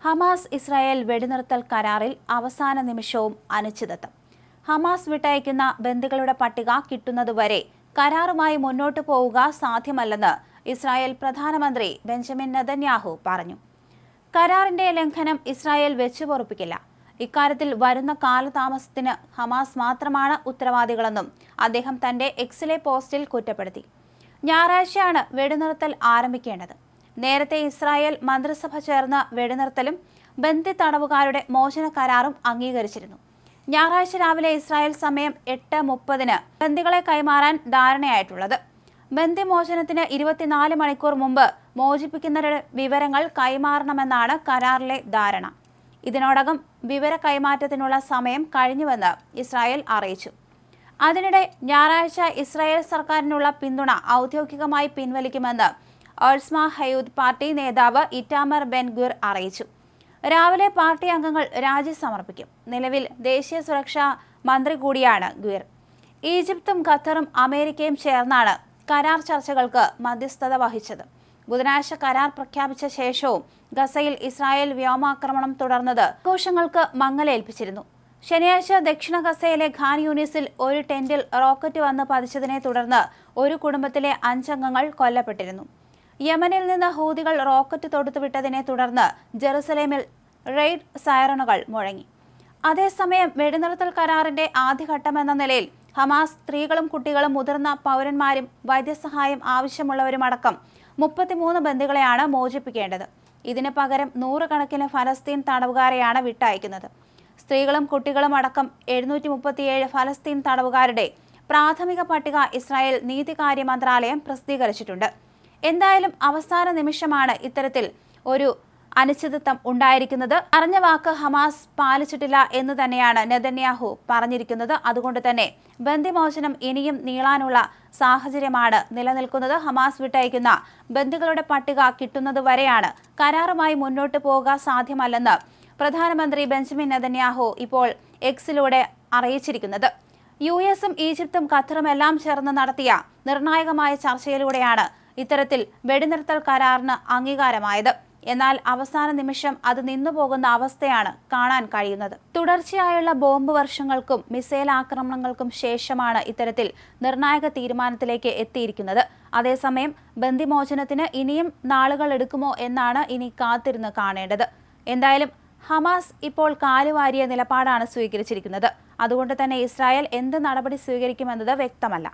Hamas Israel വെടിനിർത്തൽ കരാറിൽ അവസാന നിമിഷവും അനിശ്ചിതത്വം. ഹമാസ് വിട്ടയക്കുന്ന ബന്ദികളുടെ പട്ടിക കിട്ടുന്നതുവരെ കരാറുമായി മുന്നോട്ടു പോവുക സാധ്യമല്ലെന്ന് ഇസ്രായേൽ പ്രധാനമന്ത്രി ബെഞ്ചമിൻ നെതന്യാഹു പറഞ്ഞു. കരാറിന്റെ ലംഘനം ഇസ്രായേൽ വെച്ചുപൊറുപ്പിക്കില്ല. ഇക്കാര്യത്തിൽ വരുന്ന കാലതാമസത്തിന് ഹമാസ് മാത്രമാണ് ഉത്തരവാദികളെന്നും അദ്ദേഹം തന്റെ എക്സിലെ പോസ്റ്റിൽ കുറ്റപ്പെടുത്തി. ഞായറാഴ്ചയാണ് വെടിനിർത്തൽ ആരംഭിക്കേണ്ടത്. നേരത്തെ ഇസ്രായേൽ മന്ത്രിസഭ ചേർന്ന് വെടിനിർത്തലും ബന്ദി തടവുകാരുടെ മോചന കരാറും അംഗീകരിച്ചിരുന്നു. ഞായറാഴ്ച രാവിലെ ഇസ്രായേൽ സമയം 8:30 ബന്ദികളെ കൈമാറാൻ ധാരണയായിട്ടുള്ളത്. ബന്ദിമോചനത്തിന് 24 മണിക്കൂർ മുമ്പ് മോചിപ്പിക്കുന്നവരുടെ വിവരങ്ങൾ കൈമാറണമെന്നാണ് കരാറിലെ ധാരണ. ഇതിനോടകം വിവര കൈമാറ്റത്തിനുള്ള സമയം കഴിഞ്ഞുവെന്ന് ഇസ്രായേൽ അറിയിച്ചു. അതിനിടെ ഞായറാഴ്ച ഇസ്രായേൽ സർക്കാരിനുള്ള പിന്തുണ ഔദ്യോഗികമായി പിൻവലിക്കുമെന്ന് ഓൾസ്മ ഹയൂദ് പാർട്ടി നേതാവ് ഇറ്റാമർ ബെൻ ഗുർ അറിയിച്ചു. രാവിലെ പാർട്ടി അംഗങ്ങൾ രാജി സമർപ്പിക്കും. നിലവിൽ ദേശീയ സുരക്ഷാ മന്ത്രി കൂടിയാണ് ഗുർ. ഈജിപ്തും ഖത്തറും അമേരിക്കയും ചേർന്നാണ് കരാർ ചർച്ചകൾക്ക് മധ്യസ്ഥത വഹിച്ചത്. ബുധനാഴ്ച കരാർ പ്രഖ്യാപിച്ച ശേഷവും ഗസയിൽ ഇസ്രായേൽ വ്യോമാക്രമണം തുടർന്നത് ആഘോഷങ്ങൾക്ക് മങ്ങലേൽപ്പിച്ചിരുന്നു. ശനിയാഴ്ച ദക്ഷിണ ഗസയിലെ ഖാൻ യൂനിസിൽ ഒരു ടെന്റിൽ റോക്കറ്റ് വന്ന് പതിച്ചതിനെ തുടർന്ന് ഒരു കുടുംബത്തിലെ 5 അംഗങ്ങൾ കൊല്ലപ്പെട്ടിരുന്നു. യമനിൽ നിന്ന് ഹൂതികൾ റോക്കറ്റ് തൊടുത്തുവിട്ടതിനെ തുടർന്ന് ജെറുസലേമിൽ റെയ്ഡ് സൈറണുകൾ മുഴങ്ങി. അതേസമയം വെടിനിർത്തൽ കരാറിന്റെ ആദ്യഘട്ടമെന്ന നിലയിൽ ഹമാസ് സ്ത്രീകളും കുട്ടികളും മുതിർന്ന പൗരന്മാരും വൈദ്യസഹായം ആവശ്യമുള്ളവരുമടക്കം 33 ബന്ദികളെയാണ് മോചിപ്പിക്കേണ്ടത്. ഇതിന് പകരം 100 കണക്കിന് ഫലസ്തീൻ തടവുകാരെയാണ് വിട്ടയക്കുന്നത്. സ്ത്രീകളും കുട്ടികളും അടക്കം 737 ഫലസ്തീൻ തടവുകാരുടെ പ്രാഥമിക പട്ടിക ഇസ്രായേൽ നീതികാര്യ മന്ത്രാലയം പ്രസിദ്ധീകരിച്ചിട്ടുണ്ട്. എന്തായാലും അവസാന നിമിഷമാണ് ഇത്തരത്തിൽ ഒരു അനിശ്ചിതത്വം ഉണ്ടായിരിക്കുന്നത്. അറിഞ്ഞ വാക്ക് ഹമാസ് പാലിച്ചിട്ടില്ല എന്ന് തന്നെയാണ് നെതന്യാഹു പറഞ്ഞിരിക്കുന്നത്. അതുകൊണ്ട് തന്നെ ബന്ദിമോചനം ഇനിയും നീളാനുള്ള സാഹചര്യമാണ് നിലനിൽക്കുന്നത്. ഹമാസ് വിട്ടയക്കുന്ന ബന്ദികളുടെ പട്ടിക കിട്ടുന്നതുവരെയാണ് കരാറുമായി മുന്നോട്ട് പോവുക സാധ്യമല്ലെന്ന് പ്രധാനമന്ത്രി ബെഞ്ചമിൻ നെതന്യാഹു ഇപ്പോൾ എക്സിലൂടെ അറിയിച്ചിരിക്കുന്നത്. US-ഉം ഈജിപ്തും ഖത്തറും എല്ലാം ചേർന്ന് നടത്തിയ നിർണായകമായ ചർച്ചയിലൂടെയാണ് ഇത്തരത്തിൽ വെടിനിർത്തൽ കരാറിന് അംഗീകാരമായത്. എന്നാൽ അവസാന നിമിഷം അത് നിന്നുപോകുന്ന അവസ്ഥയാണ് കാണാൻ കഴിയുന്നത്. തുടർച്ചയായുള്ള ബോംബ് വർഷങ്ങൾക്കും മിസൈൽ ആക്രമണങ്ങൾക്കും ശേഷമാണ് ഇത്തരത്തിൽ നിർണായക തീരുമാനത്തിലേക്ക് എത്തിയിരിക്കുന്നത്. അതേസമയം ബന്ദിമോചനത്തിന് ഇനിയും നാളുകൾ എടുക്കുമോ എന്നാണ് ഇനി കാത്തിരുന്ന് കാണേണ്ടത്. എന്തായാലും ഹമാസ് ഇപ്പോൾ കാലുവാരിയ നിലപാടാണ് സ്വീകരിച്ചിരിക്കുന്നത്. അതുകൊണ്ട് തന്നെ ഇസ്രായേൽ എന്ത് നടപടി സ്വീകരിക്കുമെന്നത് വ്യക്തമല്ല.